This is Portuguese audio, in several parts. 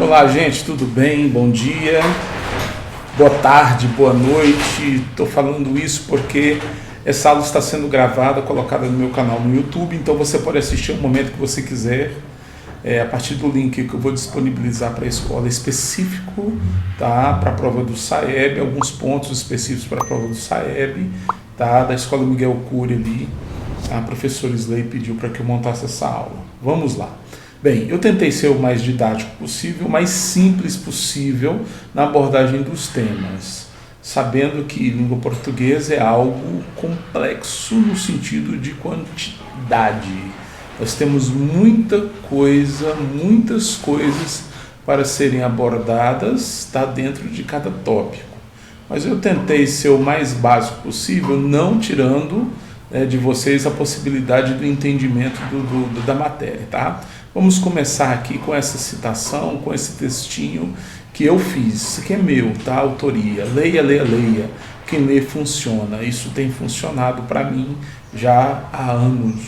Olá, gente, tudo bem? Bom dia, boa tarde, boa noite. Estou falando isso porque essa aula está sendo gravada, colocada no meu canal no YouTube, então você pode assistir o momento que você quiser, a partir do link que eu vou disponibilizar para a escola específico, tá? Para a prova do SAEB, alguns pontos específicos para a prova do SAEB, tá? Da Escola Miguel Cury ali. A professora Slay pediu para que eu montasse essa aula. Vamos lá. Bem, eu tentei ser o mais didático possível, o mais simples possível na abordagem dos temas, sabendo que língua portuguesa é algo complexo no sentido de quantidade. Nós temos muitas coisas para serem abordadas, tá, dentro de cada tópico. Mas eu tentei ser o mais básico possível, não tirando de vocês a possibilidade do entendimento da matéria, tá? Vamos começar aqui com essa citação, com esse textinho que eu fiz. Isso aqui é meu, tá? Autoria. Leia, leia, leia. Quem lê funciona. Isso tem funcionado para mim já há anos,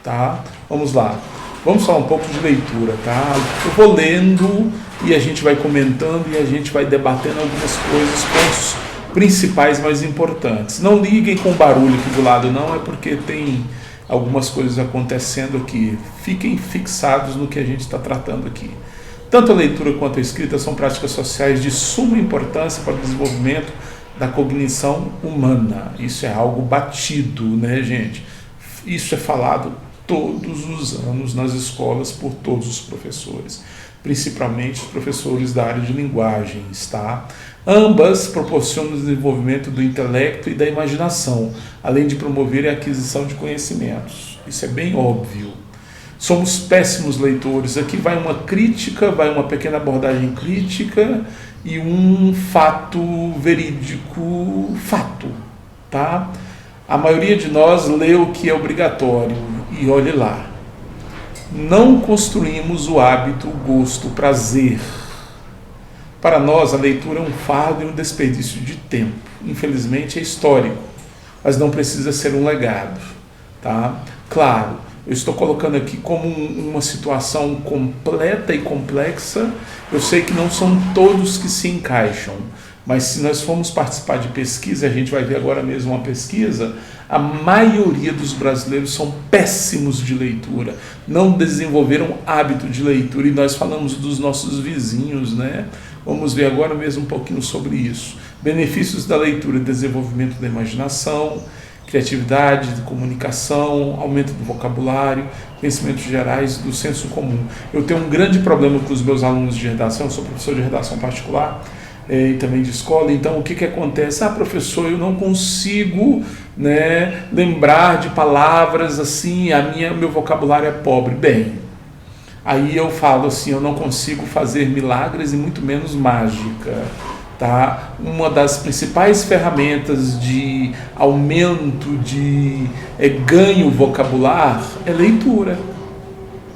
tá? Vamos lá. Vamos falar um pouco de leitura, tá? Eu vou lendo e a gente vai comentando e a gente vai debatendo algumas coisas, pontos principais mais importantes. Não liguem com o barulho aqui do lado, não, é porque tem algumas coisas acontecendo aqui. Fiquem fixados no que a gente está tratando aqui. Tanto a leitura quanto a escrita são práticas sociais de suma importância para o desenvolvimento da cognição humana. Isso é algo batido, né, gente? Isso é falado todos os anos nas escolas por todos os professores, principalmente os professores da área de linguagens, tá? Ambas proporcionam o desenvolvimento do intelecto e da imaginação, além de promover a aquisição de conhecimentos. Isso é bem óbvio. Somos péssimos leitores. Aqui vai uma crítica, vai uma pequena abordagem crítica e um fato verídico, tá? A maioria de nós lê o que é obrigatório e olhe lá. Não construímos o hábito, o gosto, o prazer. Para nós, a leitura é um fardo e um desperdício de tempo. Infelizmente, é histórico, mas não precisa ser um legado, tá? Claro, eu estou colocando aqui como uma situação completa e complexa. Eu sei que não são todos que se encaixam, mas se nós formos participar de pesquisa, a gente vai ver agora mesmo uma pesquisa, a maioria dos brasileiros são péssimos de leitura, não desenvolveram hábito de leitura, e nós falamos dos nossos vizinhos, né? Vamos ver agora mesmo um pouquinho sobre isso. Benefícios da leitura: desenvolvimento da imaginação, criatividade, de comunicação, aumento do vocabulário, conhecimentos gerais, do senso comum. Eu tenho um grande problema com os meus alunos de redação, eu sou professor de redação particular e também de escola. Então o que acontece? Professor, eu não consigo, né, lembrar de palavras assim, meu vocabulário é pobre. Bem, aí eu falo assim, eu não consigo fazer milagres e muito menos mágica, tá? Uma das principais ferramentas de aumento de ganho vocabular é leitura.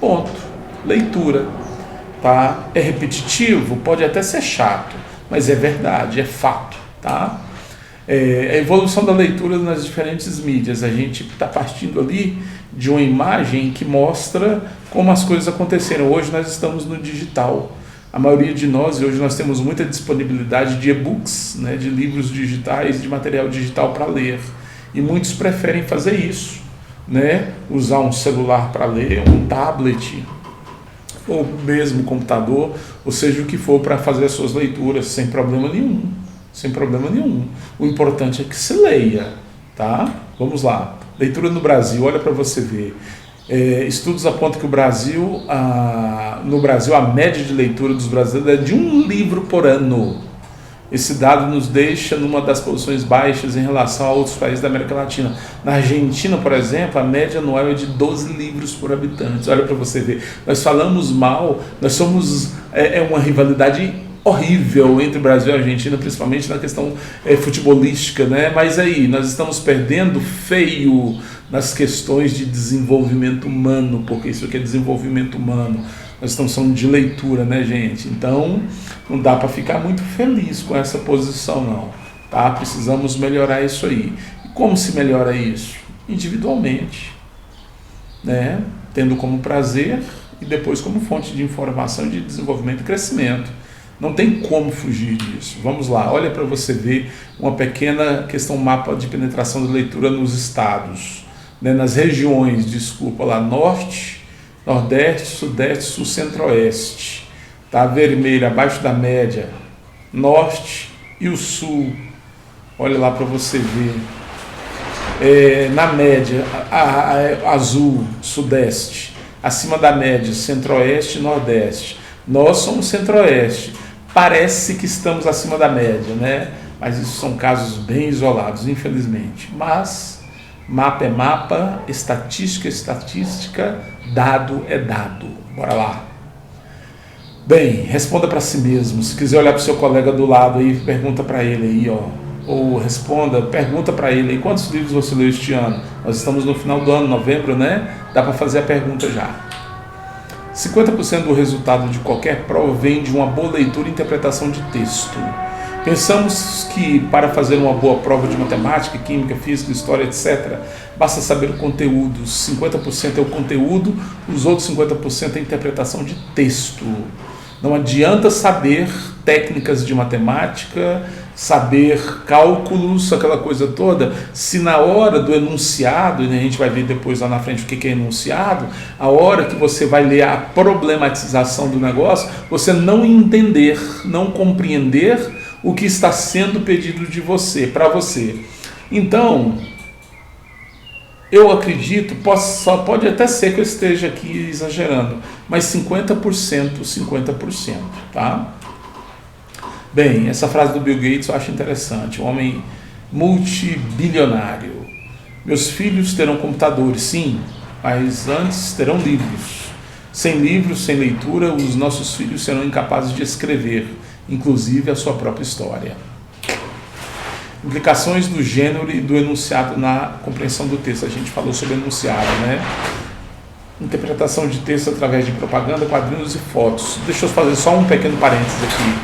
Ponto. Leitura, tá? É repetitivo, pode até ser chato, mas é verdade, é fato, tá? A evolução da leitura nas diferentes mídias. A gente está partindo ali de uma imagem que mostra como as coisas aconteceram. Hoje nós estamos no digital. A maioria de nós, hoje nós temos muita disponibilidade de e-books, né, de livros digitais, de material digital para ler. E muitos preferem fazer isso, né, usar um celular para ler, um tablet, ou mesmo computador, ou seja, o que for, para fazer as suas leituras, sem problema nenhum. Sem problema nenhum. O importante é que se leia, tá? Vamos lá. Leitura no Brasil, olha para você ver. Estudos apontam que no Brasil a média de leitura dos brasileiros é de um livro por ano. Esse dado nos deixa numa das posições baixas em relação a outros países da América Latina. Na Argentina, por exemplo, a média anual é de 12 livros por habitante. Olha para você ver. Nós falamos mal, nós somos uma rivalidade horrível entre Brasil e Argentina, principalmente na questão futebolística, né? Mas aí, nós estamos perdendo feio nas questões de desenvolvimento humano, porque isso aqui é desenvolvimento humano. Nós estamos falando de leitura, né, gente? Então, não dá para ficar muito feliz com essa posição, não, tá? Precisamos melhorar isso aí. E como se melhora isso? Individualmente, né? tendo como prazer e depois como fonte de informação, de desenvolvimento e crescimento. Não tem como fugir disso. Vamos lá, olha para você ver uma pequena questão, mapa de penetração da leitura nos estados, né, nas regiões, desculpa lá, norte, nordeste, sudeste, sul, centro-oeste. Tá vermelho, abaixo da média, norte e o sul. Olha lá para você ver. Na média, azul, sudeste. Acima da média, centro-oeste e nordeste. Nós somos centro-oeste. Parece que estamos acima da média, né? Mas isso são casos bem isolados, infelizmente. Mas mapa é mapa, estatística é estatística, dado é dado. Bora lá. Bem, responda para si mesmo. Se quiser olhar para o seu colega do lado aí, pergunta para ele aí, ó. Ou responda, pergunta para ele aí, quantos livros você leu este ano? Nós estamos no final do ano, novembro, né? Dá para fazer a pergunta já. 50% do resultado de qualquer prova vem de uma boa leitura e interpretação de texto. Pensamos que para fazer uma boa prova de matemática, química, física, história, etc., basta saber o conteúdo. 50% é o conteúdo, os outros 50% é a interpretação de texto. Não adianta saber técnicas de matemática, saber cálculos, aquela coisa toda, se na hora do enunciado, e a gente vai ver depois lá na frente o que é enunciado, a hora que você vai ler a problematização do negócio, você não entender, não compreender o que está sendo pedido de você, para você. Então, eu acredito, só pode até ser que eu esteja aqui exagerando, mas 50%, 50%, tá? Bem, essa frase do Bill Gates eu acho interessante, um homem multibilionário. Meus filhos terão computadores, sim, mas antes terão livros. Sem livros, sem leitura, os nossos filhos serão incapazes de escrever, inclusive a sua própria história. Implicações do gênero e do enunciado na compreensão do texto. A gente falou sobre enunciado, né? Interpretação de texto através de propaganda, quadrinhos e fotos. Deixa eu fazer só um pequeno parênteses aqui.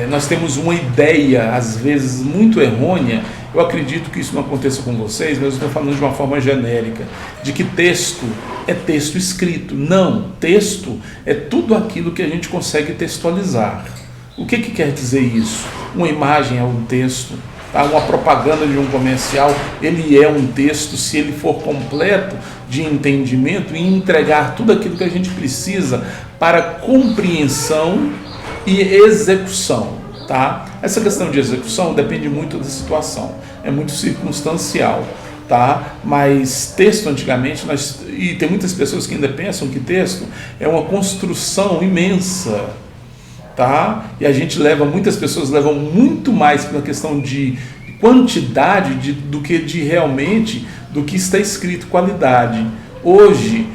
Nós temos uma ideia, às vezes muito errônea, eu acredito que isso não aconteça com vocês, mas eu estou falando de uma forma genérica, de que texto é texto escrito. Não, texto é tudo aquilo que a gente consegue textualizar. O que quer dizer isso? Uma imagem é um texto, tá? Uma propaganda de um comercial, ele é um texto, se ele for completo de entendimento e entregar tudo aquilo que a gente precisa para compreensão e execução, tá? Essa questão de execução depende muito da situação, é muito circunstancial, tá? Mas texto antigamente, e tem muitas pessoas que ainda pensam que texto é uma construção imensa, tá? E muitas pessoas levam muito mais pela questão de quantidade do que de realmente do que está escrito, qualidade. Hoje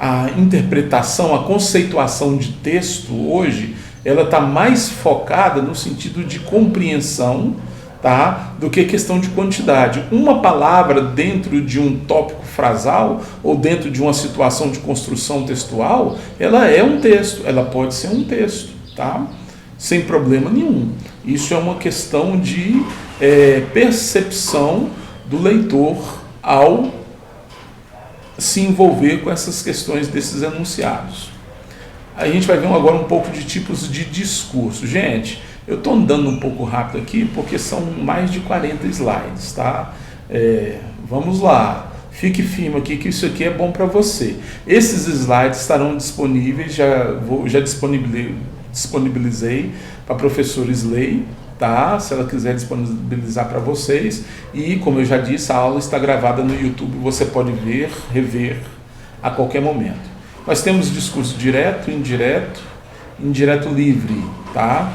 a interpretação, a conceituação de texto hoje, ela está mais focada no sentido de compreensão, tá? Do que questão de quantidade. Uma palavra dentro de um tópico frasal ou dentro de uma situação de construção textual, ela é um texto, ela pode ser um texto, tá? Sem problema nenhum. Isso é uma questão de percepção do leitor ao se envolver com essas questões desses enunciados. A gente vai ver agora um pouco de tipos de discurso. Gente, eu estou andando um pouco rápido aqui porque são mais de 40 slides, tá? Vamos lá, fique firme aqui que isso aqui é bom para você. Esses slides estarão disponíveis, já disponibilizei para a professora Slay, tá? Se ela quiser disponibilizar para vocês, e como eu já disse, a aula está gravada no YouTube, você pode ver, rever a qualquer momento. Nós temos discurso direto, indireto livre, tá?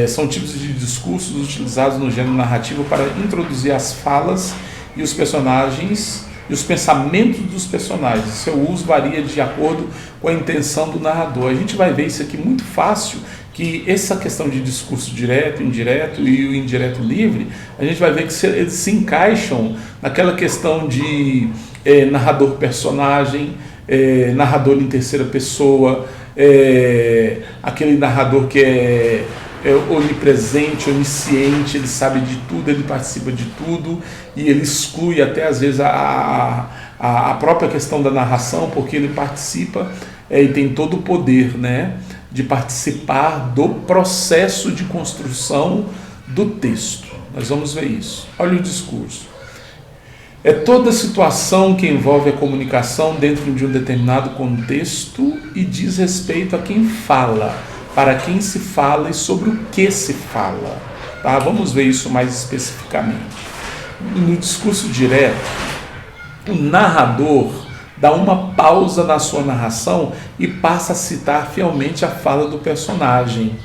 São tipos de discursos utilizados no gênero narrativo para introduzir as falas e os personagens e os pensamentos dos personagens. Seu uso varia de acordo com a intenção do narrador. A gente vai ver isso aqui muito fácil, que essa questão de discurso direto, indireto e o indireto livre, a gente vai ver que eles se encaixam naquela questão de narrador-personagem, narrador em terceira pessoa, aquele narrador que é onipresente, onisciente, ele sabe de tudo, ele participa de tudo e ele exclui até às vezes a própria questão da narração, porque ele participa e tem todo o poder, né, de participar do processo de construção do texto. Nós vamos ver isso. Olha o discurso. É toda situação que envolve a comunicação dentro de um determinado contexto e diz respeito a quem fala, para quem se fala e sobre o que se fala. Tá? Vamos ver isso mais especificamente. No discurso direto, o narrador dá uma pausa na sua narração e passa a citar fielmente a fala do personagem.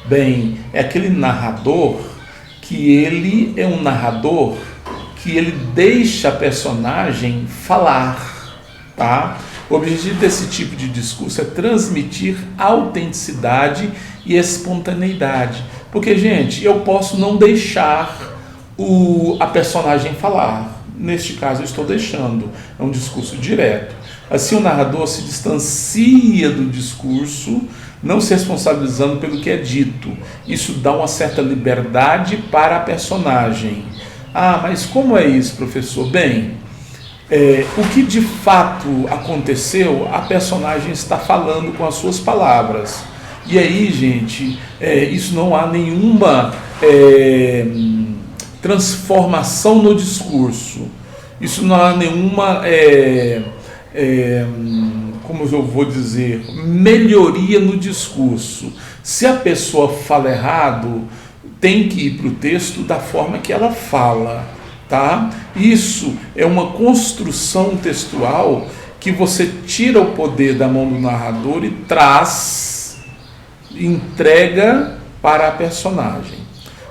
Bem, é aquele narrador que ele é um narrador que ele deixa a personagem falar, tá? O objetivo desse tipo de discurso é transmitir autenticidade e espontaneidade. Porque, gente, eu posso não deixar a personagem falar. Neste caso, eu estou deixando. É um discurso direto. Assim, o narrador se distancia do discurso, não se responsabilizando pelo que é dito. Isso dá uma certa liberdade para a personagem. Ah, mas como é isso, professor? Bem, o que de fato aconteceu, a personagem está falando com as suas palavras. E aí, gente, isso não há nenhuma transformação no discurso. Isso não há nenhuma, como eu vou dizer, melhoria no discurso. Se a pessoa fala errado, tem que ir para o texto da forma que ela fala, tá? Isso é uma construção textual que você tira o poder da mão do narrador e entrega para a personagem.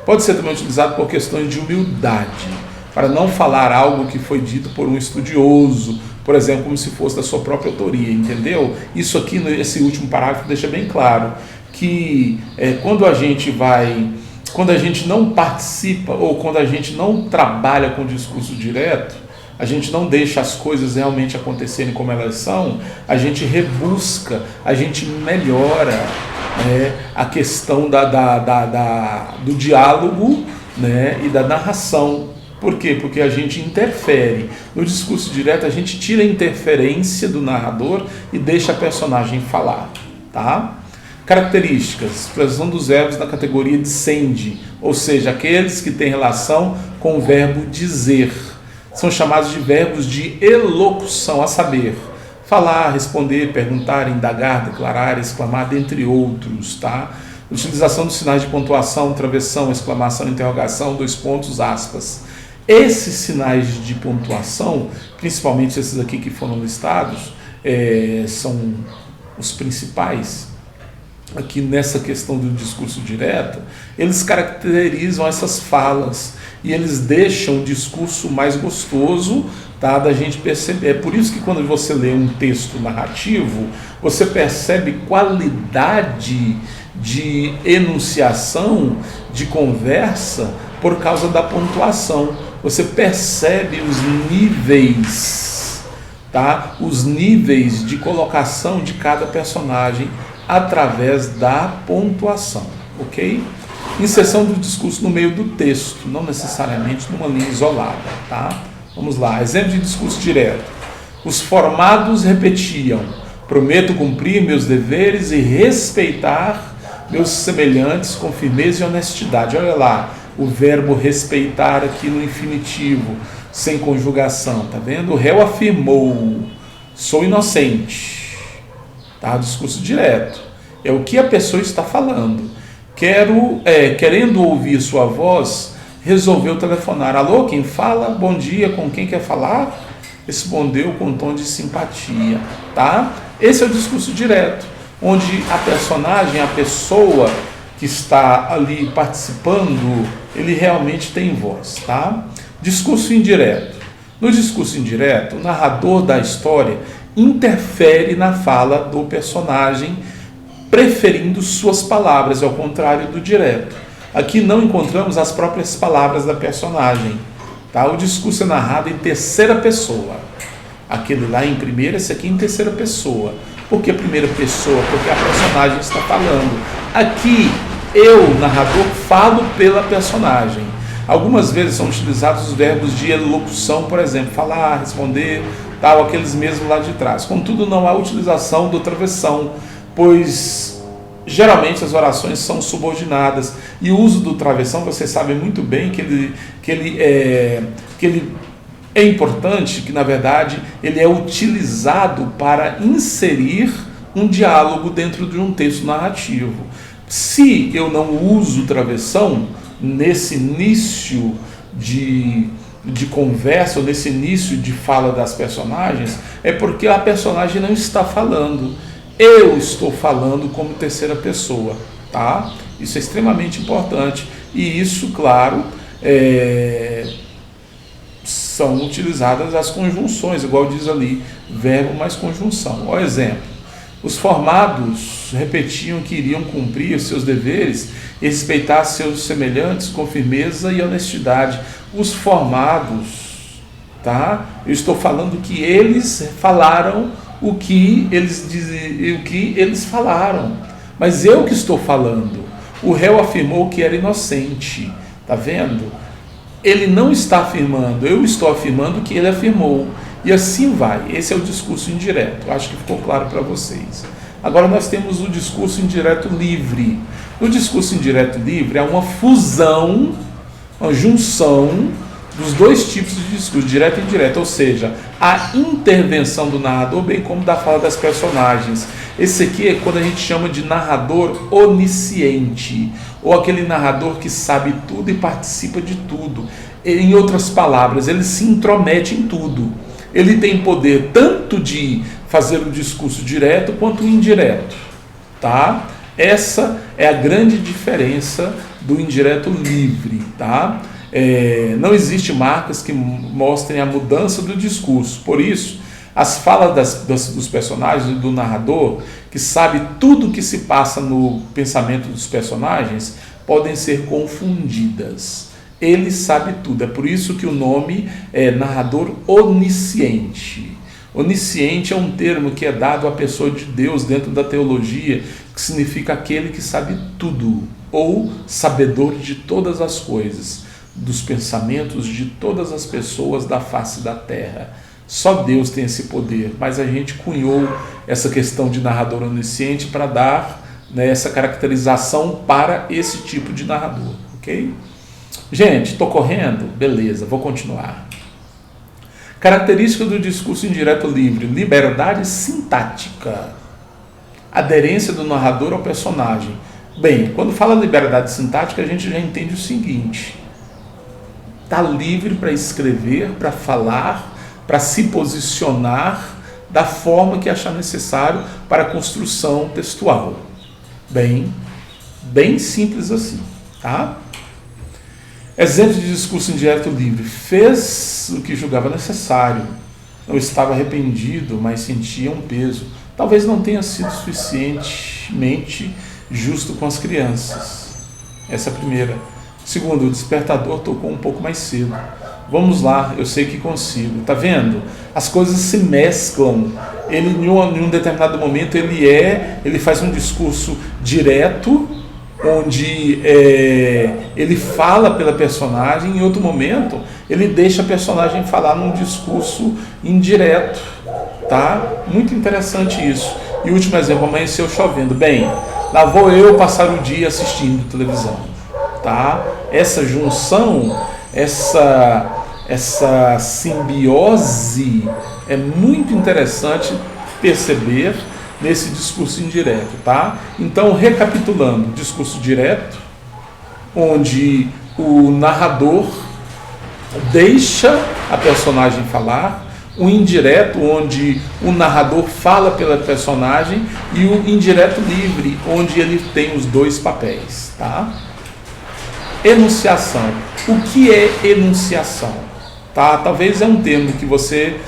Pode ser também utilizado por questões de humildade, para não falar algo que foi dito por um estudioso, por exemplo, como se fosse da sua própria autoria, entendeu? Isso aqui, nesse último parágrafo, deixa bem claro que quando a gente não participa ou quando a gente não trabalha com o discurso direto, a gente não deixa as coisas realmente acontecerem como elas são, a gente rebusca, a gente melhora a questão do diálogo, né, e da narração. Por quê? Porque a gente interfere. No discurso direto, a gente tira a interferência do narrador e deixa a personagem falar. Tá? Características: expressão dos verbos na categoria dicende, ou seja, aqueles que têm relação com o verbo dizer. São chamados de verbos de elocução, a saber, falar, responder, perguntar, indagar, declarar, exclamar, dentre outros, tá? Utilização dos sinais de pontuação, travessão, exclamação, interrogação, dois pontos, aspas. Esses sinais de pontuação, principalmente esses aqui que foram listados, são os principais. Aqui nessa questão do discurso direto, eles caracterizam essas falas e eles deixam o discurso mais gostoso, tá, da gente perceber. É por isso que quando você lê um texto narrativo, você percebe qualidade de enunciação, de conversa, por causa da pontuação. Você percebe os níveis, tá? Os níveis de colocação de cada personagem através da pontuação, ok? Inserção do discurso no meio do texto, não necessariamente numa linha isolada, tá? Vamos lá, exemplo de discurso direto. Os formados repetiam: prometo cumprir meus deveres e respeitar meus semelhantes com firmeza e honestidade. Olha lá, o verbo respeitar aqui no infinitivo, sem conjugação, tá vendo? O réu afirmou: sou inocente. Tá? Discurso direto. É o que a pessoa está falando. Querendo ouvir sua voz, resolveu telefonar. Alô, quem fala? Bom dia, com quem quer falar? Respondeu com um tom de simpatia. Tá? Esse é o discurso direto, onde a personagem, a pessoa que está ali participando, ele realmente tem voz. Tá? Discurso indireto. No discurso indireto, o narrador da história interfere na fala do personagem, preferindo suas palavras, ao contrário do direto. Aqui não encontramos as próprias palavras da personagem. Tá? O discurso é narrado em terceira pessoa. Aquele lá em primeira, esse aqui em terceira pessoa. Por que primeira pessoa? Porque a personagem está falando. Aqui Eu, narrador, falo pela personagem. Algumas vezes são utilizados os verbos de elocução, por exemplo, falar, responder, tal, aqueles mesmos lá de trás. Contudo, não há utilização do travessão, pois geralmente as orações são subordinadas. E o uso do travessão, vocês sabem muito bem que ele é importante, que na verdade ele é utilizado para inserir um diálogo dentro de um texto narrativo. Se eu não uso travessão nesse início de conversa, ou nesse início de fala das personagens, é porque a personagem não está falando. Eu estou falando como terceira pessoa, tá? Isso é extremamente importante. E isso, claro, são utilizadas as conjunções, igual diz ali, verbo mais conjunção. Ó, exemplo, os formados repetiam que iriam cumprir seus deveres e respeitar seus semelhantes com firmeza e honestidade. Os formados, tá? Eu estou falando que eles falaram o que eles falaram, mas eu que estou falando. O réu afirmou que era inocente, tá vendo? Ele não está afirmando, eu estou afirmando que ele afirmou. E assim vai. Esse é o discurso indireto. Acho que ficou claro para vocês. Agora nós temos o discurso indireto livre. No discurso indireto livre há uma fusão, uma junção dos dois tipos de discurso, direto e indireto, ou seja, a intervenção do narrador, bem como da fala das personagens. Esse aqui é quando a gente chama de narrador onisciente, ou aquele narrador que sabe tudo e participa de tudo. Em outras palavras, ele se intromete em tudo. Ele tem poder tanto de fazer o discurso direto quanto indireto, tá? Essa é a grande diferença do indireto livre, tá? Não existe marcas que mostrem a mudança do discurso. Por isso, as falas dos personagens e do narrador, que sabe tudo o que se passa no pensamento dos personagens, podem ser confundidas. Ele sabe tudo. É por isso que o nome é narrador onisciente. Onisciente é um termo que é dado à pessoa de Deus dentro da teologia, que significa aquele que sabe tudo, ou sabedor de todas as coisas, dos pensamentos de todas as pessoas da face da terra. Só Deus tem esse poder, mas a gente cunhou essa questão de narrador onisciente para dar, né, essa caracterização para esse tipo de narrador, ok? Gente, estou correndo? Beleza, vou continuar. Característica do discurso indireto livre: liberdade sintática, aderência do narrador ao personagem. Bem, quando fala liberdade sintática, a gente já entende o seguinte: está livre para escrever, para falar, para se posicionar da forma que achar necessário para a construção textual. Bem simples assim, tá? Exemplo de discurso indireto livre: fez o que julgava necessário, não estava arrependido, mas sentia um peso. Talvez não tenha sido suficientemente justo com as crianças. Essa é a primeira. Segundo, o despertador tocou um pouco mais cedo. Vamos lá, eu sei que consigo. Tá vendo? As coisas se mesclam. Ele, em um determinado momento, ele faz um discurso direto, onde ele fala pela personagem. Em outro momento, ele deixa a personagem falar num discurso indireto. Tá? Muito interessante isso. E o último exemplo: amanheceu chovendo. Bem, lá vou eu passar o dia assistindo televisão. Tá? Essa junção, essa simbiose é muito interessante perceber nesse discurso indireto, tá? Então, recapitulando: discurso direto, onde o narrador deixa a personagem falar; o indireto, onde o narrador fala pela personagem; e o indireto livre, onde ele tem os dois papéis, tá? Enunciação. O que é enunciação? Tá? Talvez é um termo que você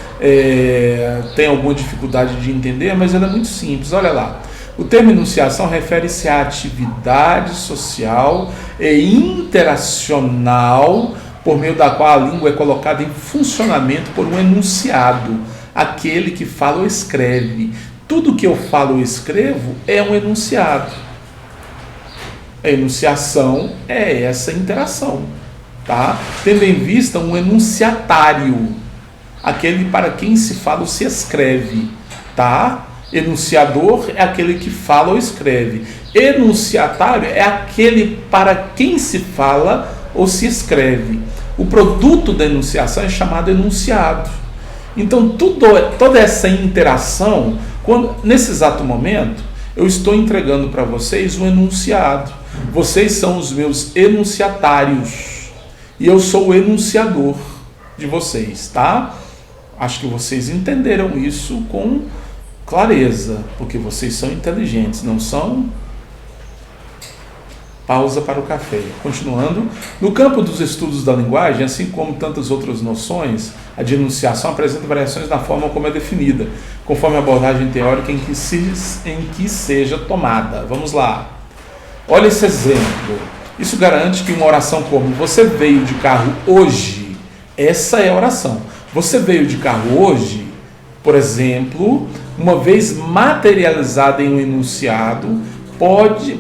tem alguma dificuldade de entender, mas ele é muito simples. Olha lá. O termo enunciação refere-se à atividade social e interacional por meio da qual a língua é colocada em funcionamento por um enunciado, aquele que fala ou escreve. Tudo que eu falo ou escrevo é um enunciado. A enunciação é essa interação, tá? Tendo em vista um enunciatário, aquele para quem se fala ou se escreve, tá? Enunciador é aquele que fala ou escreve. Enunciatário é aquele para quem se fala ou se escreve. O produto da enunciação é chamado enunciado. Então, toda essa interação, nesse exato momento, eu estou entregando para vocês um enunciado. Vocês são os meus enunciatários e eu sou o enunciador de vocês, tá? Acho que vocês entenderam isso com clareza, porque vocês são inteligentes, não são? Pausa para o café. Continuando, no campo dos estudos da linguagem, assim como tantas outras noções, a de enunciação apresenta variações na forma como é definida, conforme a abordagem teórica em que seja tomada. Vamos lá. Olha esse exemplo. Isso garante que uma oração como "você veio de carro hoje", essa é a oração. Você veio de carro hoje, por exemplo, uma vez materializada em um enunciado,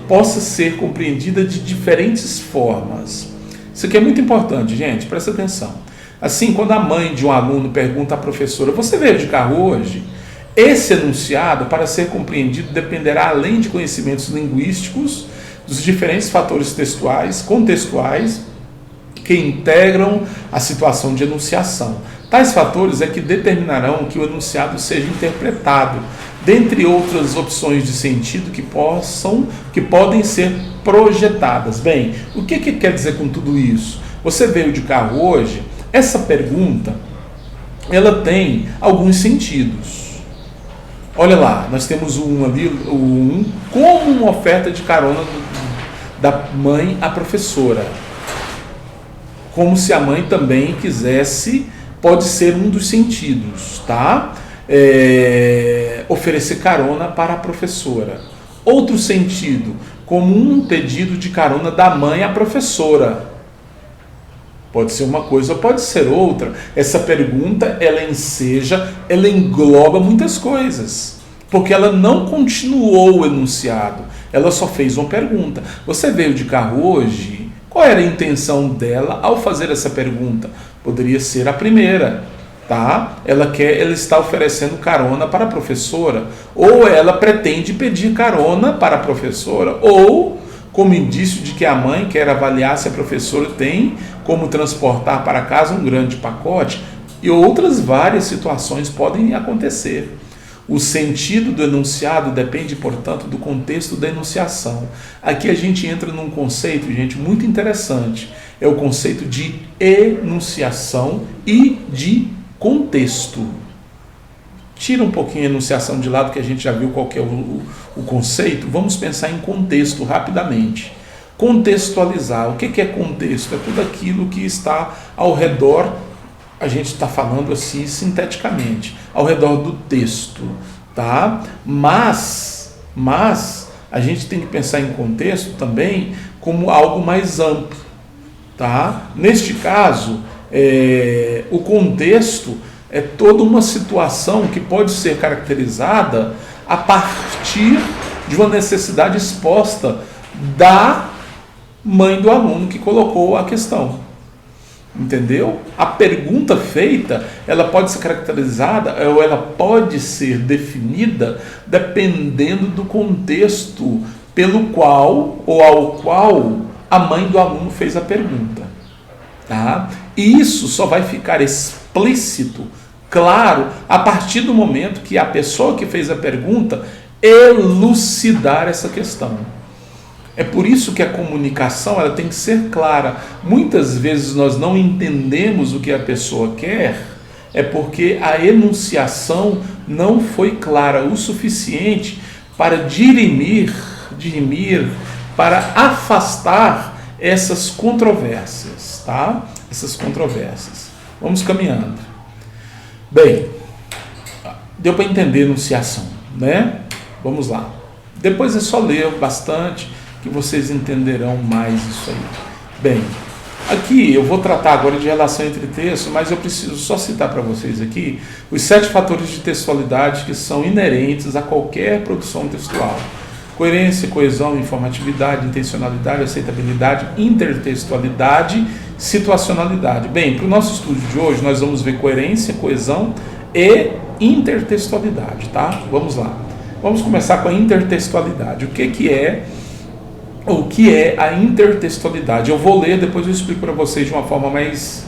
possa ser compreendida de diferentes formas. Isso aqui é muito importante, gente, presta atenção. Assim, quando a mãe de um aluno pergunta à professora: "você veio de carro hoje?", esse enunciado, para ser compreendido, dependerá, além de conhecimentos linguísticos, dos diferentes fatores contextuais que integram a situação de enunciação. Tais fatores é que determinarão que o enunciado seja interpretado, dentre outras opções de sentido que podem ser projetadas. Bem, o que quer dizer com tudo isso? Você veio de carro hoje? Essa pergunta, ela tem alguns sentidos. Olha lá, nós temos como uma oferta de carona da mãe à professora. Como se a mãe também quisesse, pode ser um dos sentidos, tá? Oferecer carona para a professora. Outro sentido, como um pedido de carona da mãe à professora. Pode ser uma coisa ou pode ser outra. Essa pergunta, ela engloba muitas coisas, porque ela não continuou o enunciado, ela só fez uma pergunta. Você veio de carro hoje? Qual era a intenção dela ao fazer essa pergunta? Poderia ser a primeira, tá? Ela está oferecendo carona para a professora, ou ela pretende pedir carona para a professora, ou como indício de que a mãe quer avaliar se a professora tem como transportar para casa um grande pacote, e outras várias situações podem acontecer. O sentido do enunciado depende, portanto, do contexto da enunciação. Aqui a gente entra num conceito, gente, muito interessante. É o conceito de enunciação e de contexto. Tira um pouquinho a enunciação de lado, que a gente já viu qual que é o conceito. Vamos pensar em contexto rapidamente. Contextualizar. O que é contexto? É tudo aquilo que está ao redor, a gente está falando assim sinteticamente, ao redor do texto, tá? Mas a gente tem que pensar em contexto também como algo mais amplo, tá? Neste caso, o contexto é toda uma situação que pode ser caracterizada a partir de uma necessidade exposta da mãe do aluno que colocou a questão. Entendeu? A pergunta feita, ela pode ser caracterizada ou ela pode ser definida dependendo do contexto pelo qual ou ao qual a mãe do aluno fez a pergunta, tá? E isso só vai ficar explícito, claro, a partir do momento que a pessoa que fez a pergunta elucidar essa questão. É por isso que a comunicação, ela tem que ser clara. Muitas vezes nós não entendemos o que a pessoa quer, é porque a enunciação não foi clara o suficiente para dirimir, para afastar essas controvérsias, tá? Essas controvérsias. Vamos caminhando. Bem, deu para entender a enunciação, né? Vamos lá. Depois é só ler bastante, que vocês entenderão mais isso aí. Bem, aqui eu vou tratar agora de relação entre textos, mas eu preciso só citar para vocês aqui os 7 fatores de textualidade que são inerentes a qualquer produção textual. Coerência, coesão, informatividade, intencionalidade, aceitabilidade, intertextualidade, situacionalidade. Bem, para o nosso estudo de hoje, nós vamos ver coerência, coesão e intertextualidade, tá? Vamos lá. Vamos começar com a intertextualidade. O que é a intertextualidade? Eu vou ler, depois eu explico para vocês de uma forma mais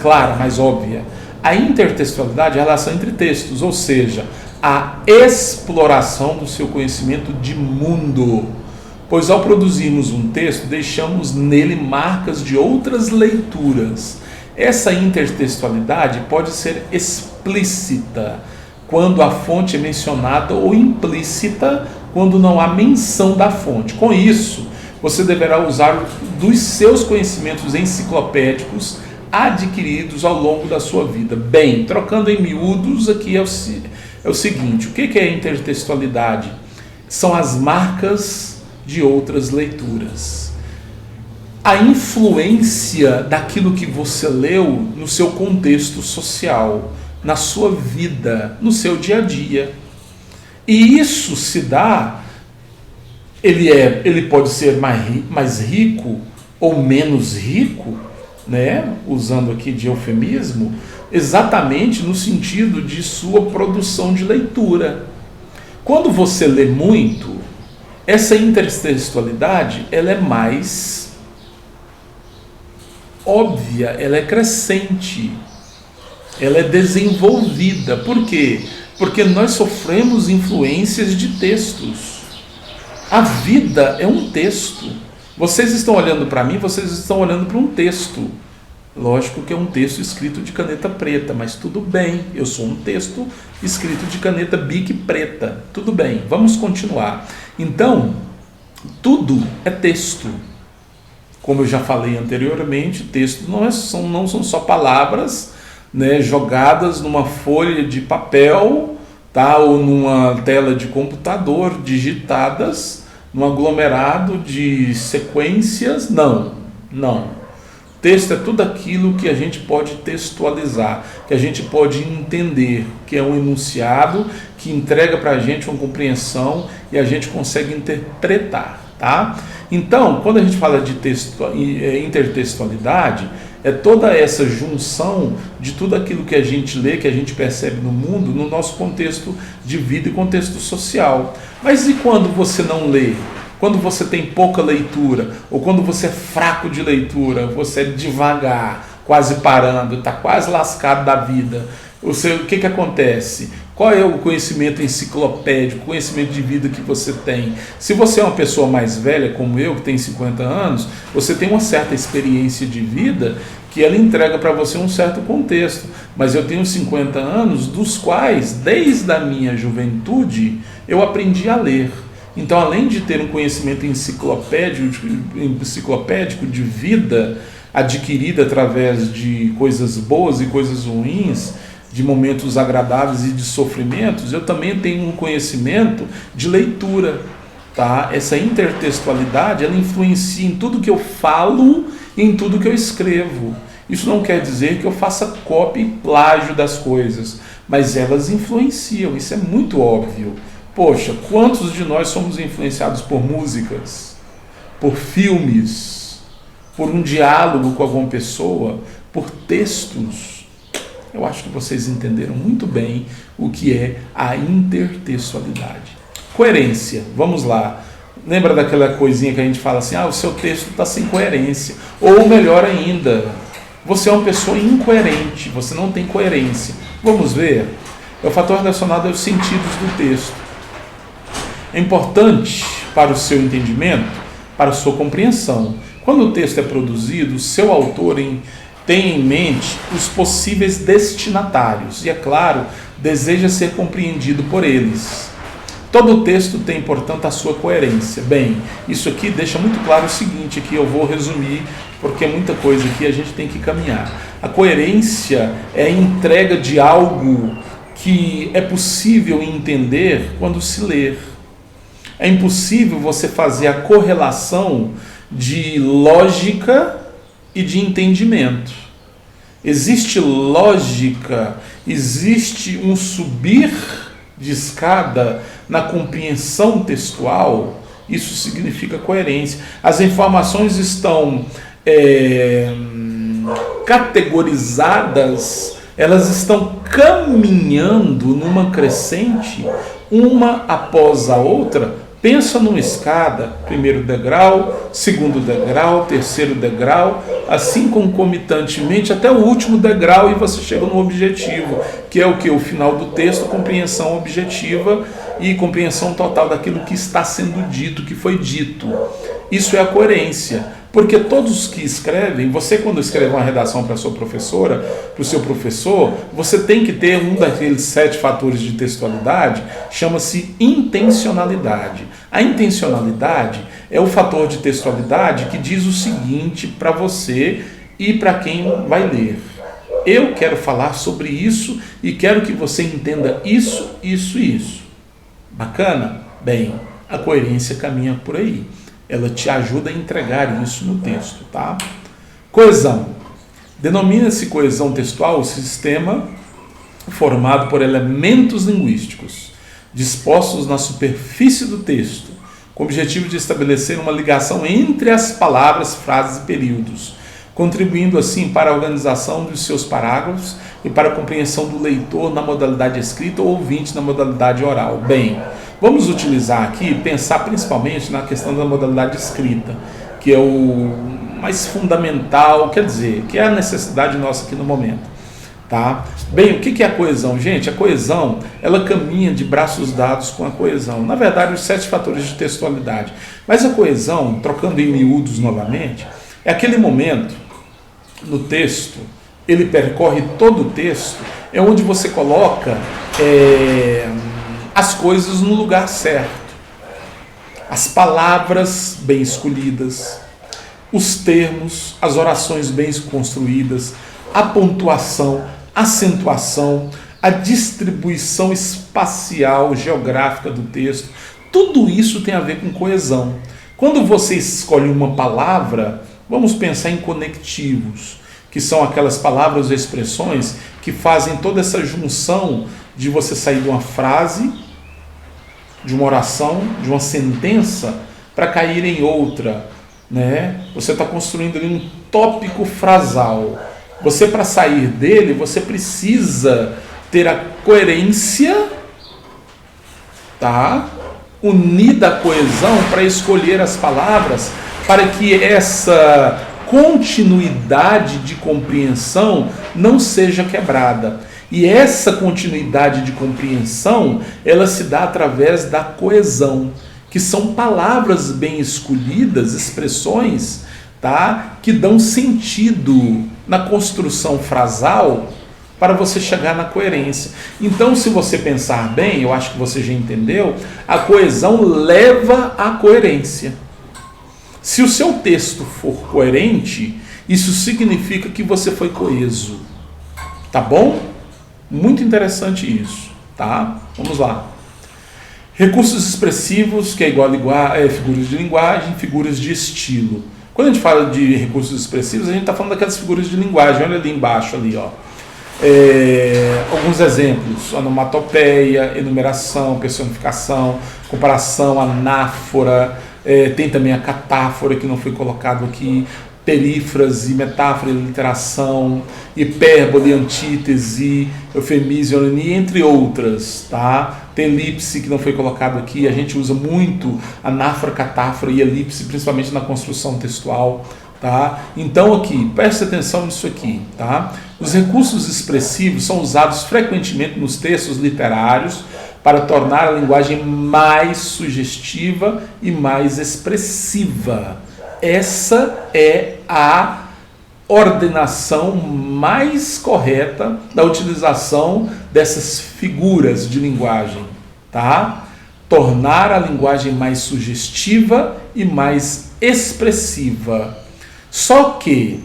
clara, mais óbvia. A intertextualidade é a relação entre textos, ou seja, a exploração do seu conhecimento de mundo. Pois ao produzirmos um texto, deixamos nele marcas de outras leituras. Essa intertextualidade pode ser explícita, quando a fonte é mencionada, ou implícita, quando não há menção da fonte. Com isso, você deverá usar dos seus conhecimentos enciclopédicos adquiridos ao longo da sua vida. Bem, trocando em miúdos, aqui é o seguinte: o que é a intertextualidade? São as marcas de outras leituras. A influência daquilo que você leu no seu contexto social, na sua vida, no seu dia a dia. E isso se dá, ele pode ser mais rico ou menos rico, né? Usando aqui de eufemismo, exatamente no sentido de sua produção de leitura. Quando você lê muito, essa intertextualidade ela é mais óbvia, ela é crescente, ela é desenvolvida. Por quê? Porque nós sofremos influências de textos. A vida é um texto. Vocês estão olhando para mim, vocês estão olhando para um texto. Lógico que é um texto escrito de caneta preta, mas tudo bem, eu sou um texto escrito de caneta Bic preta. Tudo bem, vamos continuar. Então, tudo é texto. Como eu já falei anteriormente, texto não são só palavras, né, jogadas numa folha de papel, tá, ou numa tela de computador, digitadas num aglomerado de sequências. Não. Texto é tudo aquilo que a gente pode textualizar, que a gente pode entender, que é um enunciado que entrega para a gente uma compreensão e a gente consegue interpretar, tá? Então, quando a gente fala de intertextualidade, é toda essa junção de tudo aquilo que a gente lê, que a gente percebe no mundo, no nosso contexto de vida e contexto social. Mas e quando você não lê? Quando você tem pouca leitura, ou quando você é fraco de leitura, você é devagar, quase parando, está quase lascado da vida, o que acontece? Qual é o conhecimento enciclopédico, conhecimento de vida que você tem? Se você é uma pessoa mais velha, como eu, que tem 50 anos, você tem uma certa experiência de vida que ela entrega para você um certo contexto. Mas eu tenho 50 anos, dos quais, desde a minha juventude, eu aprendi a ler. Então, além de ter um conhecimento enciclopédico de vida, adquirida através de coisas boas e coisas ruins, de momentos agradáveis e de sofrimentos, eu também tenho um conhecimento de leitura, tá? Essa intertextualidade, ela influencia em tudo que eu falo e em tudo que eu escrevo. Isso não quer dizer que eu faça cópia e plágio das coisas, mas elas influenciam, isso é muito óbvio. Poxa, quantos de nós somos influenciados por músicas, por filmes, por um diálogo com alguma pessoa, por textos? Eu acho que vocês entenderam muito bem o que é a intertextualidade. Coerência, vamos lá. Lembra daquela coisinha que a gente fala assim, o seu texto está sem coerência. Ou melhor ainda, você é uma pessoa incoerente, você não tem coerência. Vamos ver? O fator relacionado aos sentidos do texto. É importante para o seu entendimento, para a sua compreensão. Quando o texto é produzido, o seu autor tem em mente os possíveis destinatários e, é claro, deseja ser compreendido por eles. Todo o texto tem, portanto, a sua coerência. Bem, isso aqui deixa muito claro o seguinte, aqui eu vou resumir, porque é muita coisa aqui, a gente tem que caminhar. A coerência é a entrega de algo que é possível entender quando se ler. É impossível você fazer a correlação de lógica e de entendimento. Existe lógica, existe um subir de escada na compreensão textual, isso significa coerência. As informações estão categorizadas, elas estão caminhando numa crescente, uma após a outra. Pensa numa escada, primeiro degrau, segundo degrau, terceiro degrau, assim concomitantemente até o último degrau, e você chega no objetivo, que é o que? O final do texto, compreensão objetiva e compreensão total daquilo que está sendo dito, que foi dito. Isso é a coerência. Porque todos que escrevem, você quando escreve uma redação para a sua professora, para o seu professor, você tem que ter um daqueles 7 fatores de textualidade, chama-se intencionalidade. A intencionalidade é o fator de textualidade que diz o seguinte para você e para quem vai ler. Eu quero falar sobre isso e quero que você entenda isso, isso e isso. Bacana? Bem, a coerência caminha por aí. Ela te ajuda a entregar isso no texto, tá? Coesão. Denomina-se coesão textual o sistema formado por elementos linguísticos dispostos na superfície do texto, com o objetivo de estabelecer uma ligação entre as palavras, frases e períodos, contribuindo assim para a organização dos seus parágrafos e para a compreensão do leitor na modalidade escrita ou ouvinte na modalidade oral. Bem, vamos utilizar aqui, pensar principalmente na questão da modalidade escrita, que é o mais fundamental, quer dizer, que é a necessidade nossa aqui no momento. Tá? Bem, o que é a coesão? Gente, a coesão, ela caminha de braços dados com a coesão. Na verdade, os 7 fatores de textualidade. Mas a coesão, trocando em miúdos novamente, é aquele momento no texto, ele percorre todo o texto, é onde você coloca as coisas no lugar certo. As palavras bem escolhidas, os termos, as orações bem construídas, a pontuação, a acentuação, a distribuição espacial, geográfica do texto, tudo isso tem a ver com coesão. Quando você escolhe uma palavra, vamos pensar em conectivos, que são aquelas palavras ou expressões que fazem toda essa junção de você sair de uma frase, de uma oração, de uma sentença, para cair em outra, né? Você está construindo ali um tópico frasal. Você, para sair dele, você precisa ter a coerência, tá? Unida à coesão para escolher as palavras, para que essa continuidade de compreensão não seja quebrada. E essa continuidade de compreensão, ela se dá através da coesão, que são palavras bem escolhidas, expressões, tá? Que dão sentido na construção frasal para você chegar na coerência. Então, se você pensar bem, eu acho que você já entendeu, a coesão leva à coerência. Se o seu texto for coerente, isso significa que você foi coeso. Tá bom? Muito interessante isso, tá? Vamos lá. Recursos expressivos, que é igual a figuras de linguagem, figuras de estilo. Quando a gente fala de recursos expressivos, a gente está falando daquelas figuras de linguagem. Olha ali embaixo, ali, ó. Alguns exemplos: onomatopeia, enumeração, personificação, comparação, anáfora, tem também a catáfora, que não foi colocado aqui, perífrase, metáfora, literação, hipérbole, antítese, eufemismo, ironia, entre outras, tá? Tem elipse, que não foi colocado aqui. A gente usa muito anáfora, catáfora e elipse, principalmente na construção textual, tá? Então aqui, preste atenção nisso aqui, tá? Os recursos expressivos são usados frequentemente nos textos literários para tornar a linguagem mais sugestiva e mais expressiva. Essa é a ordenação mais correta da utilização dessas figuras de linguagem, tá? Tornar a linguagem mais sugestiva e mais expressiva. Só que,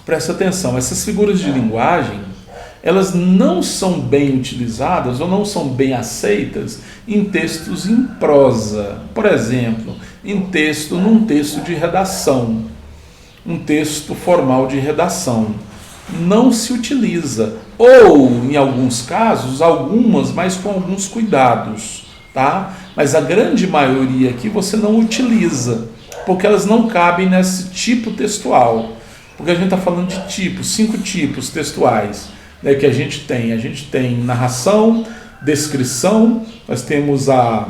presta atenção, essas figuras de linguagem, elas não são bem utilizadas ou não são bem aceitas em textos em prosa. Por exemplo, num texto de redação, um texto formal de redação. Não se utiliza. ou, em alguns casos, algumas, mas com alguns cuidados, tá? Mas a grande maioria aqui você não utiliza, porque elas não cabem nesse tipo textual. Porque a gente está falando de tipos, 5 tipos textuais, né, que a gente tem. A gente tem narração, descrição, nós temos a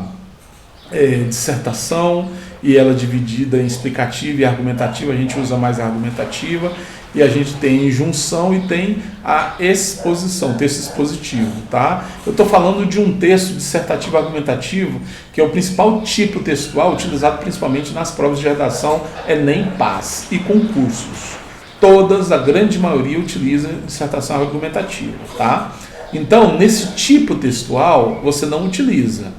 dissertação, e ela é dividida em explicativa e argumentativa, a gente usa mais a argumentativa, e a gente tem junção e tem a exposição, texto expositivo, tá? Eu estou falando de um texto dissertativo argumentativo, que é o principal tipo textual utilizado principalmente nas provas de redação, Enem, PAS e concursos. Todas, a grande maioria, utiliza dissertação argumentativa, tá? Então, nesse tipo textual, você não utiliza.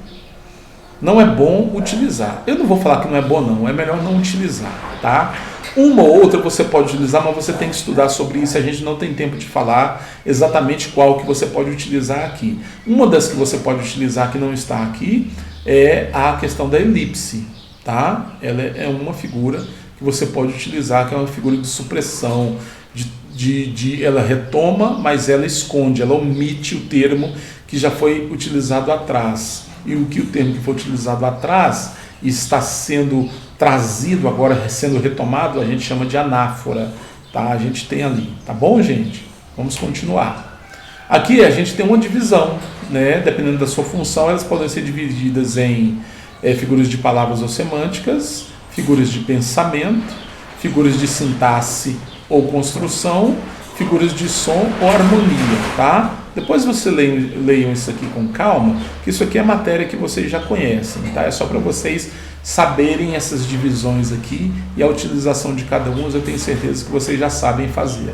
Não é bom utilizar. Eu não vou falar que não é bom, não. É melhor não utilizar, tá? Uma ou outra você pode utilizar, mas você tem que estudar sobre isso. A gente não tem tempo de falar exatamente qual que você pode utilizar aqui. Uma das que você pode utilizar que não está aqui é a questão da elipse, tá? Ela é uma figura que você pode utilizar, que é uma figura de supressão, ela retoma, mas ela esconde, ela omite o termo que já foi utilizado atrás. E o termo que foi utilizado atrás está sendo trazido agora, sendo retomado, a gente chama de anáfora, tá? A gente tem ali, tá bom, gente? Vamos continuar. Aqui a gente tem uma divisão, né? Dependendo da sua função, elas podem ser divididas em figuras de palavras ou semânticas, figuras de pensamento, figuras de sintaxe ou construção, figuras de som ou harmonia, tá? Depois você leiam isso aqui com calma, que isso aqui é matéria que vocês já conhecem, tá? É só para vocês saberem essas divisões aqui, e a utilização de cada uma eu tenho certeza que vocês já sabem fazer,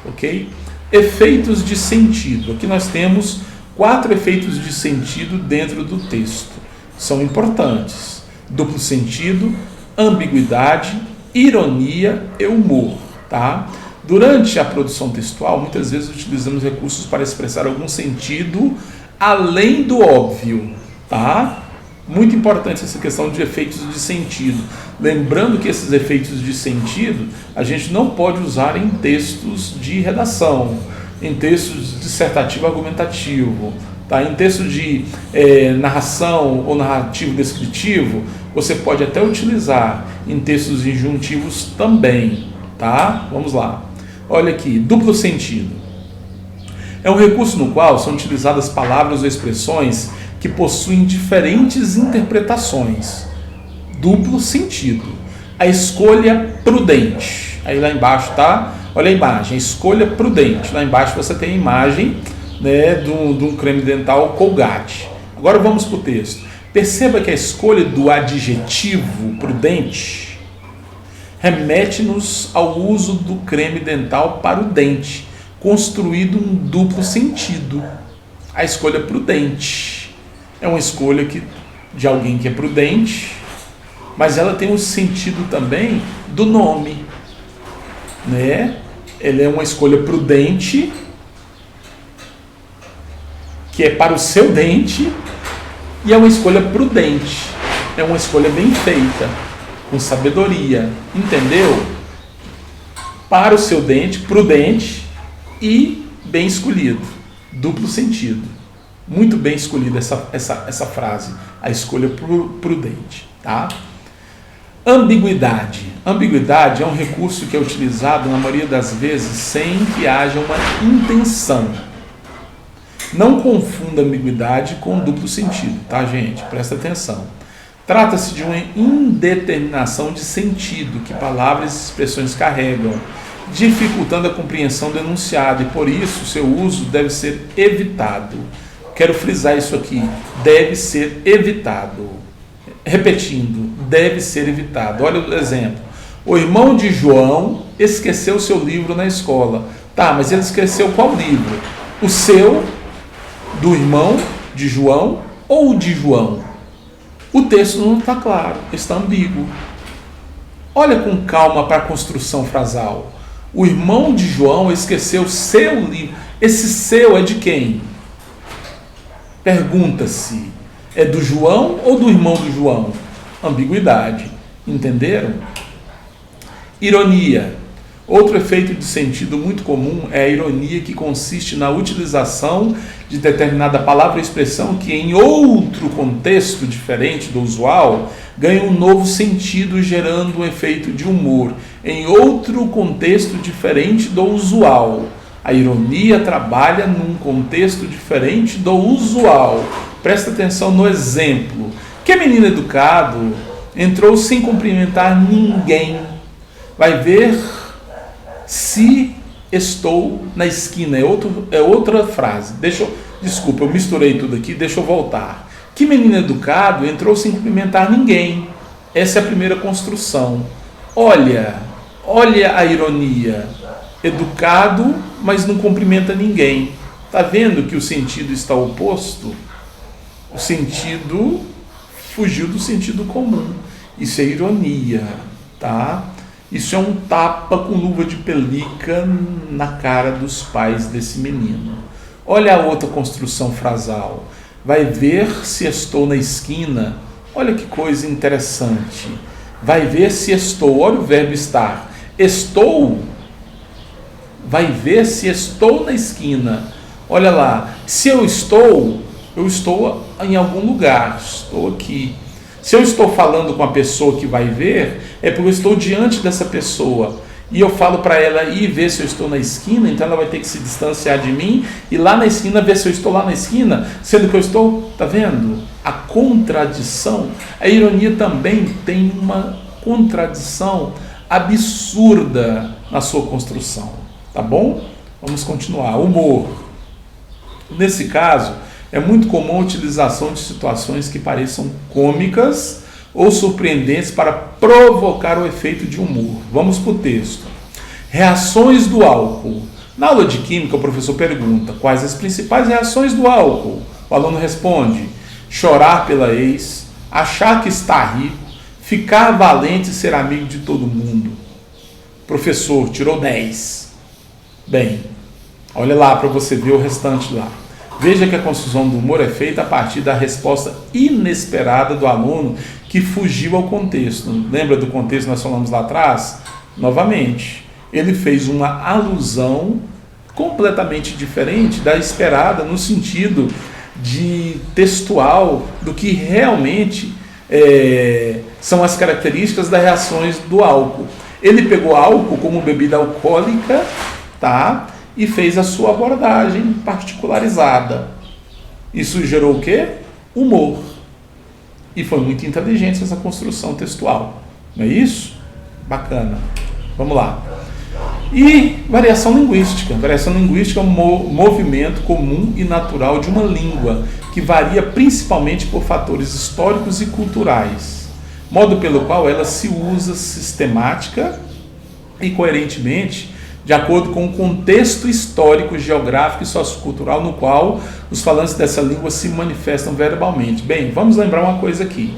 ok? Efeitos de sentido. Aqui nós temos 4 efeitos de sentido dentro do texto. São importantes: duplo sentido, ambiguidade, ironia e humor, tá? Durante a produção textual, muitas vezes utilizamos recursos para expressar algum sentido além do óbvio, tá? Muito importante essa questão de efeitos de sentido. Lembrando que esses efeitos de sentido a gente não pode usar em textos de redação, em textos dissertativo argumentativo, tá? Em texto de narração ou narrativo descritivo, você pode até utilizar em textos injuntivos também, tá? Vamos lá. Olha aqui, duplo sentido. É um recurso no qual são utilizadas palavras ou expressões que possuem diferentes interpretações. Duplo sentido. A escolha prudente. Aí lá embaixo tá, olha a imagem, a escolha prudente. Lá embaixo você tem a imagem, né, de um creme dental Colgate. Agora vamos para o texto. Perceba que a escolha do adjetivo prudente remete-nos ao uso do creme dental para o dente, construído um duplo sentido. A escolha prudente é uma escolha de alguém que é prudente, mas ela tem um sentido também do nome, né? Ela é uma escolha prudente, que é para o seu dente, e é uma escolha prudente, é uma escolha bem feita, com sabedoria, entendeu? Para o seu dente, prudente e bem escolhido, duplo sentido. Muito bem escolhida essa frase, a escolha prudente, tá? Ambiguidade. Ambiguidade é um recurso que é utilizado na maioria das vezes sem que haja uma intenção. Não confunda ambiguidade com duplo sentido, tá, gente? Presta atenção. Trata-se de uma indeterminação de sentido que palavras e expressões carregam, dificultando a compreensão do enunciado, e por isso seu uso deve ser evitado. Quero frisar isso aqui, deve ser evitado. Repetindo, deve ser evitado. Olha o exemplo. O irmão de João esqueceu seu livro na escola. Tá, mas ele esqueceu qual livro? O seu, do irmão de João ou o de João? O texto não está claro, está ambíguo. Olha com calma para a construção frasal. O irmão de João esqueceu seu livro. Esse seu é de quem? Pergunta-se, é do João ou do irmão do João? Ambiguidade, entenderam? Ironia. Outro efeito de sentido muito comum é a ironia, que consiste na utilização de determinada palavra ou expressão que, em outro contexto diferente do usual, ganha um novo sentido, gerando um efeito de humor. Em outro contexto diferente do usual. A ironia trabalha num contexto diferente do usual. Presta atenção no exemplo. Que menino educado entrou sem cumprimentar ninguém. Vai ver se estou na esquina. É outra frase. Desculpa, eu misturei tudo aqui, deixa eu voltar. Que menino educado entrou sem cumprimentar ninguém. Essa é a primeira construção. Olha a ironia. Educado, mas não cumprimenta ninguém. Está vendo que o sentido está oposto? O sentido fugiu do sentido comum. Isso é ironia, tá? Isso é um tapa com luva de pelica na cara dos pais desse menino. Olha a outra construção frasal. Vai ver se estou na esquina. Olha que coisa interessante. Vai ver se estou. Olha o verbo estar. Estou. Vai ver se estou na esquina. Olha lá. Se eu estou em algum lugar. Estou aqui. Se eu estou falando com a pessoa que vai ver, é porque eu estou diante dessa pessoa. E eu falo para ela ir ver se eu estou na esquina, então ela vai ter que se distanciar de mim e lá na esquina ver se eu estou lá na esquina, sendo que eu estou, tá vendo? A contradição. A ironia também tem uma contradição absurda na sua construção, tá bom? Vamos continuar. Humor. Nesse caso, é muito comum a utilização de situações que pareçam cômicas ou surpreendentes para provocar o efeito de humor. Vamos para o texto. Reações do álcool. Na aula de química, o professor pergunta quais as principais reações do álcool. O aluno responde: chorar pela ex, achar que está rico, ficar valente e ser amigo de todo mundo. Professor, tirou 10. Bem, olha lá para você ver o restante lá. Veja que a construção do humor é feita a partir da resposta inesperada do aluno que fugiu ao contexto. Lembra do contexto que nós falamos lá atrás? Novamente, ele fez uma alusão completamente diferente da esperada no sentido de textual do que realmente são as características das reações do álcool. Ele pegou álcool como bebida alcoólica, tá? E fez a sua abordagem particularizada. Isso gerou o quê? Humor. E foi muito inteligente essa construção textual. Não é isso? Bacana. Vamos lá. E variação linguística. Variação linguística é um movimento comum e natural de uma língua, que varia principalmente por fatores históricos e culturais, modo pelo qual ela se usa sistemática e coerentemente de acordo com o contexto histórico, geográfico e sociocultural no qual os falantes dessa língua se manifestam verbalmente. Bem, vamos lembrar uma coisa aqui.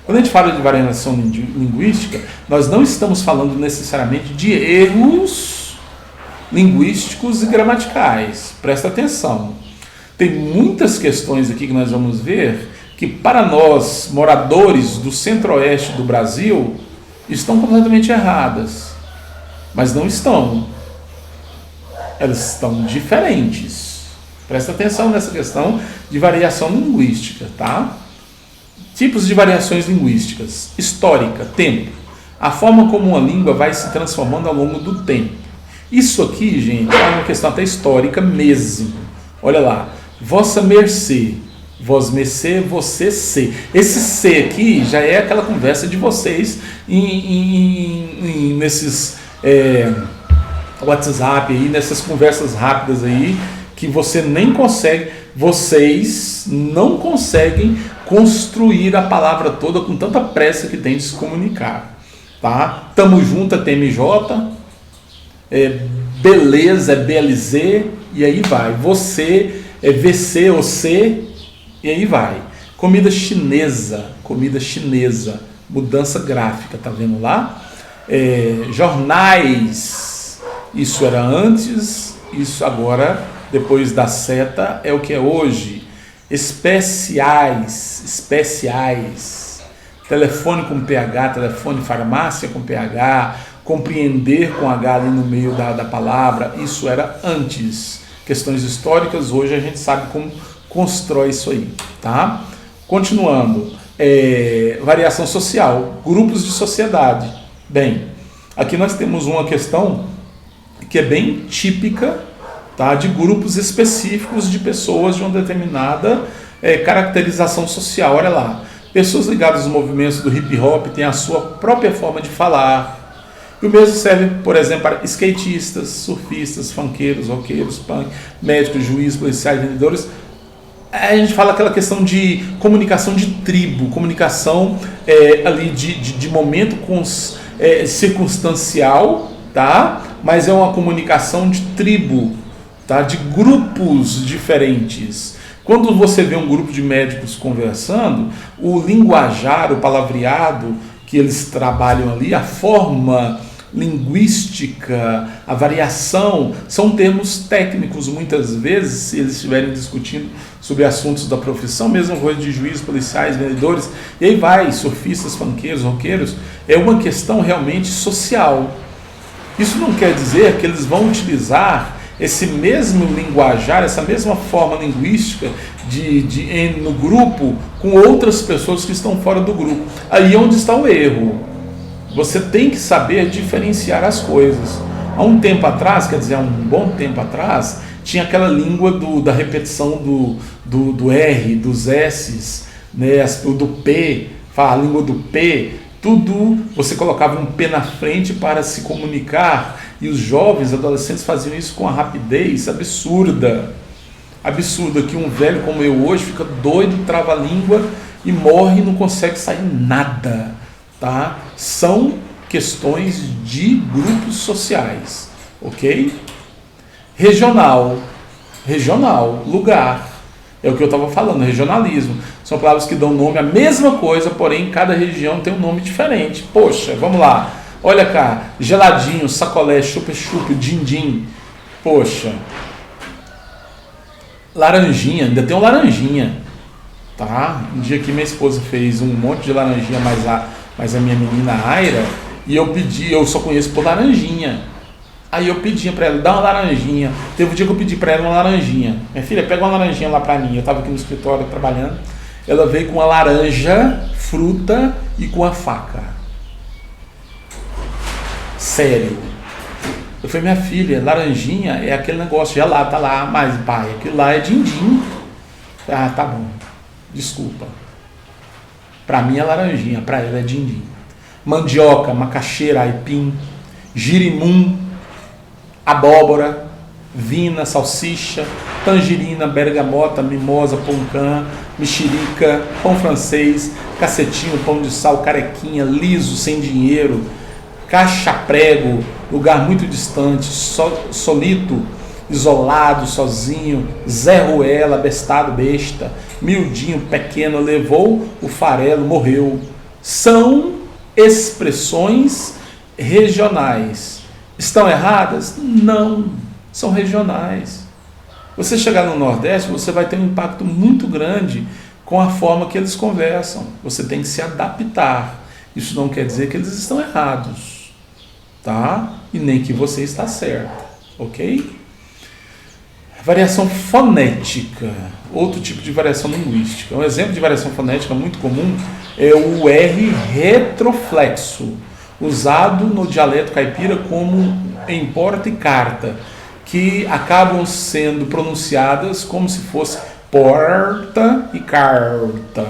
Quando a gente fala de variação linguística, nós não estamos falando necessariamente de erros linguísticos e gramaticais. Presta atenção. Tem muitas questões aqui que nós vamos ver que, para nós, moradores do centro-oeste do Brasil, estão completamente erradas. Mas não estão. Elas estão diferentes. Presta atenção nessa questão de variação linguística, tá? Tipos de variações linguísticas. Histórica, tempo. A forma como uma língua vai se transformando ao longo do tempo. Isso aqui, gente, é uma questão até histórica mesmo. Olha lá. Vossa mercê. Vós mercê, você se. Esse se aqui já é aquela conversa de vocês nesses WhatsApp aí, nessas conversas rápidas aí, que você nem consegue, vocês não conseguem construir a palavra toda com tanta pressa que tem de se comunicar, tá? Tamo junto, é TMJ, beleza, é BLZ, e aí vai. Você é VC ou C, e aí vai. Comida chinesa, mudança gráfica, tá vendo lá? Jornais, isso era antes, isso agora, depois da seta, é o que é hoje. Especiais, telefone com PH, telefone farmácia com PH, compreender com H ali no meio da palavra, isso era antes. Questões históricas, hoje a gente sabe como constrói isso aí, tá? Continuando, variação social, grupos de sociedade. Bem, aqui nós temos uma questão que é bem típica, tá, de grupos específicos de pessoas de uma determinada caracterização social. Olha lá, pessoas ligadas aos movimentos do hip hop têm a sua própria forma de falar. E o mesmo serve, por exemplo, para skatistas, surfistas, funkeiros, roqueiros, punk, médicos, juízes, policiais, vendedores. A gente fala aquela questão de comunicação de tribo, comunicação ali de momento circunstancial, tá? Mas é uma comunicação de tribo, tá? De grupos diferentes. Quando você vê um grupo de médicos conversando, o linguajar, o palavreado que eles trabalham ali, a forma linguística, a variação, são termos técnicos muitas vezes, se eles estiverem discutindo sobre assuntos da profissão, mesma coisa de juízes, policiais, vendedores, e aí vai, surfistas, funkeiros, roqueiros, é uma questão realmente social. Isso não quer dizer que eles vão utilizar esse mesmo linguajar, essa mesma forma linguística no grupo com outras pessoas que estão fora do grupo. Aí é onde está o erro. Você tem que saber diferenciar as coisas. Há um tempo atrás, quer dizer, há um bom tempo atrás, tinha aquela língua da repetição do R, dos S's, né, do P, a língua do P, tudo você colocava um P na frente para se comunicar, e os jovens, adolescentes faziam isso com uma rapidez absurda, que um velho como eu hoje fica doido, trava a língua e morre e não consegue sair nada, tá? São questões de grupos sociais, ok? Regional, lugar, é o que eu estava falando, regionalismo, são palavras que dão nome à mesma coisa, porém cada região tem um nome diferente. Poxa, vamos lá, olha cá, geladinho, sacolé, chupa-chupa, din-din, poxa, laranjinha, ainda tem um laranjinha, tá? Um dia que minha esposa fez um monte de laranjinha, mas a minha menina Aira, e eu só conheço por laranjinha. Aí eu pedi para ela, dá uma laranjinha. Teve um dia que eu pedi para ela uma laranjinha. Minha filha, pega uma laranjinha lá para mim. Eu estava aqui no escritório trabalhando. Ela veio com uma laranja, fruta e com a faca. Sério. Eu falei, minha filha, laranjinha é aquele negócio, já lá, tá lá, mas pai, aquilo lá é din-din. Ah, tá bom. Desculpa. Para mim é laranjinha, para ela é din-din. Mandioca, macaxeira, aipim, girimum, abóbora, vina, salsicha, tangerina, bergamota, mimosa, poncã, mexerica, pão francês, cacetinho, pão de sal, carequinha, liso, sem dinheiro, cacha-prego, lugar muito distante, solito, isolado, sozinho, Zé Ruela, bestado, besta, miudinho, pequeno, levou o farelo, morreu. São expressões regionais. Estão erradas? Não, são regionais. Você chegar no Nordeste, você vai ter um impacto muito grande com a forma que eles conversam. Você tem que se adaptar. Isso não quer dizer que eles estão errados, tá? E nem que você está certo, ok? Variação fonética, outro tipo de variação linguística. Um exemplo de variação fonética muito comum é o R retroflexo, usado no dialeto caipira como em porta e carta, que acabam sendo pronunciadas como se fosse porta e carta.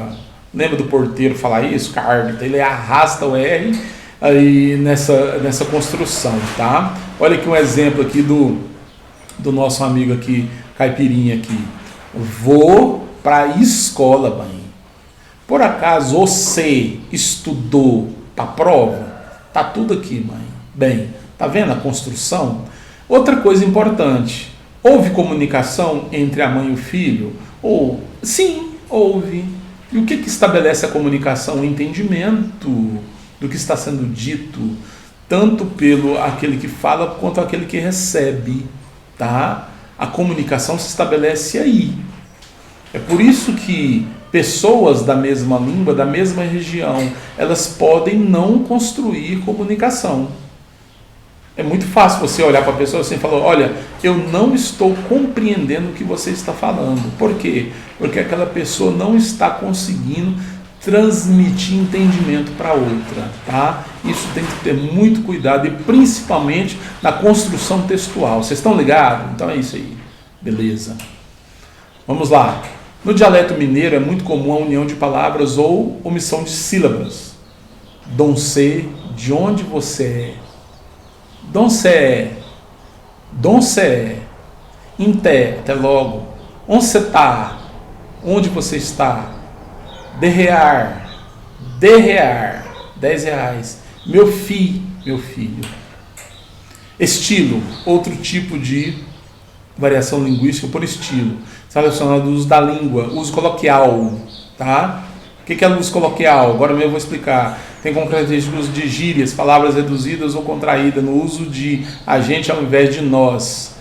Lembra do porteiro falar isso? Carta. Ele arrasta o R aí nessa construção, tá? Olha aqui um exemplo aqui do nosso amigo aqui, caipirinha aqui. Vou para a escola, mãe. Por acaso você estudou para a prova? Tá tudo aqui, mãe. Bem, tá vendo a construção? Outra coisa importante, houve comunicação entre a mãe e o filho? Sim, houve. E o que estabelece a comunicação? O entendimento do que está sendo dito, tanto pelo aquele que fala quanto aquele que recebe, tá? A comunicação se estabelece aí. É por isso que pessoas da mesma língua, da mesma região, elas podem não construir comunicação. É muito fácil você olhar para a pessoa assim e falar, olha, eu não estou compreendendo o que você está falando. Por quê? Porque aquela pessoa não está conseguindo transmitir entendimento para outra, tá? Isso tem que ter muito cuidado e principalmente na construção textual. Vocês estão ligados? Então é isso aí. Beleza. Vamos lá. No dialeto mineiro é muito comum a união de palavras ou omissão de sílabas. Doncê, de onde você é? Doncé, doncé, inté, até logo. Onde você está? Onde você está? Derrear, derrear, R$10. Meu filho. Estilo, outro tipo de variação linguística por estilo. Está relacionado ao uso da língua, uso coloquial, tá? O que é uso coloquial? Agora mesmo eu vou explicar. Tem como características de gírias, palavras reduzidas ou contraídas, no uso de a gente ao invés de nós.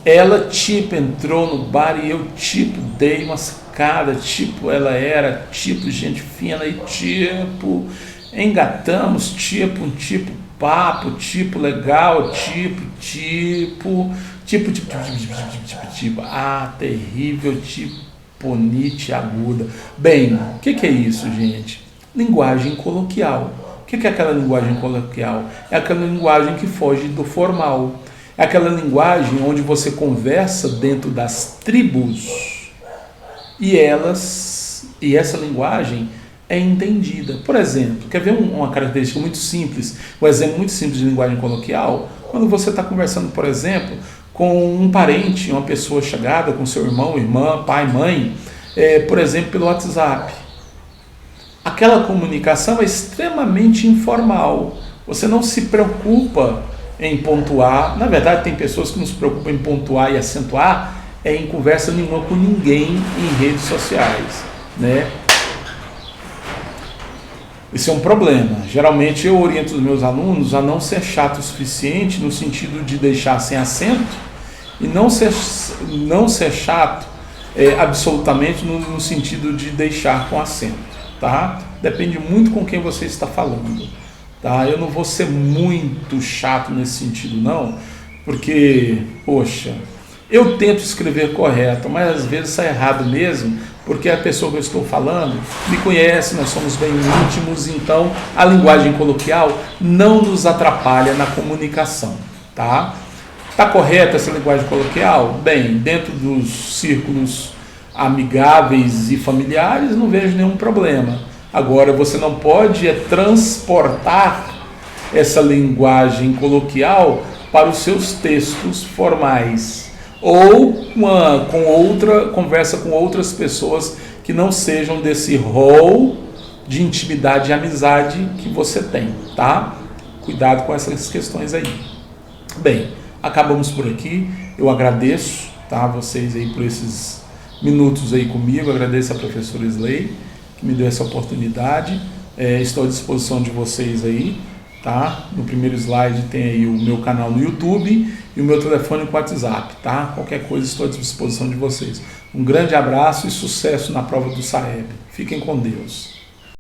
Ela, tipo, entrou no bar e eu, tipo, dei uma sacada, tipo, ela era, tipo, gente fina e, tipo, engatamos, tipo, um tipo, papo, tipo, legal, tipo, terrível, tipo, ponite, aguda. Bem, o que é isso, gente? Linguagem coloquial. O que é aquela linguagem coloquial? É aquela linguagem que foge do formal. É aquela linguagem onde você conversa dentro das tribos e essa linguagem é entendida. Por exemplo, quer ver uma característica muito simples, um exemplo muito simples de linguagem coloquial? Quando você está conversando, por exemplo, com um parente, uma pessoa chegada, com seu irmão, irmã, pai, mãe, por exemplo, pelo WhatsApp. Aquela comunicação é extremamente informal. Você não se preocupa em pontuar. Na verdade, tem pessoas que não se preocupam em pontuar e acentuar em conversa nenhuma com ninguém em redes sociais, né? Isso é um problema. Geralmente eu oriento os meus alunos a não ser chato o suficiente no sentido de deixar sem acento e não ser chato absolutamente no sentido de deixar com acento. Tá? Depende muito com quem você está falando, tá? Eu não vou ser muito chato nesse sentido não, porque, poxa, eu tento escrever correto, mas às vezes sai errado mesmo, porque a pessoa que eu estou falando me conhece, nós somos bem íntimos, então a linguagem coloquial não nos atrapalha na comunicação, tá? Tá correta essa linguagem coloquial? Bem, dentro dos círculos amigáveis e familiares, não vejo nenhum problema. Agora, você não pode transportar essa linguagem coloquial para os seus textos formais ou conversa com outras pessoas que não sejam desse rol de intimidade e amizade que você tem, tá? Cuidado com essas questões aí. Bem, acabamos por aqui. Eu agradeço, tá, vocês aí por esses minutos aí comigo, agradeço a professora Slay, que me deu essa oportunidade, estou à disposição de vocês aí, tá? No primeiro slide tem aí o meu canal no YouTube e o meu telefone com WhatsApp, tá? Qualquer coisa estou à disposição de vocês. Um grande abraço e sucesso na prova do SAEB. Fiquem com Deus.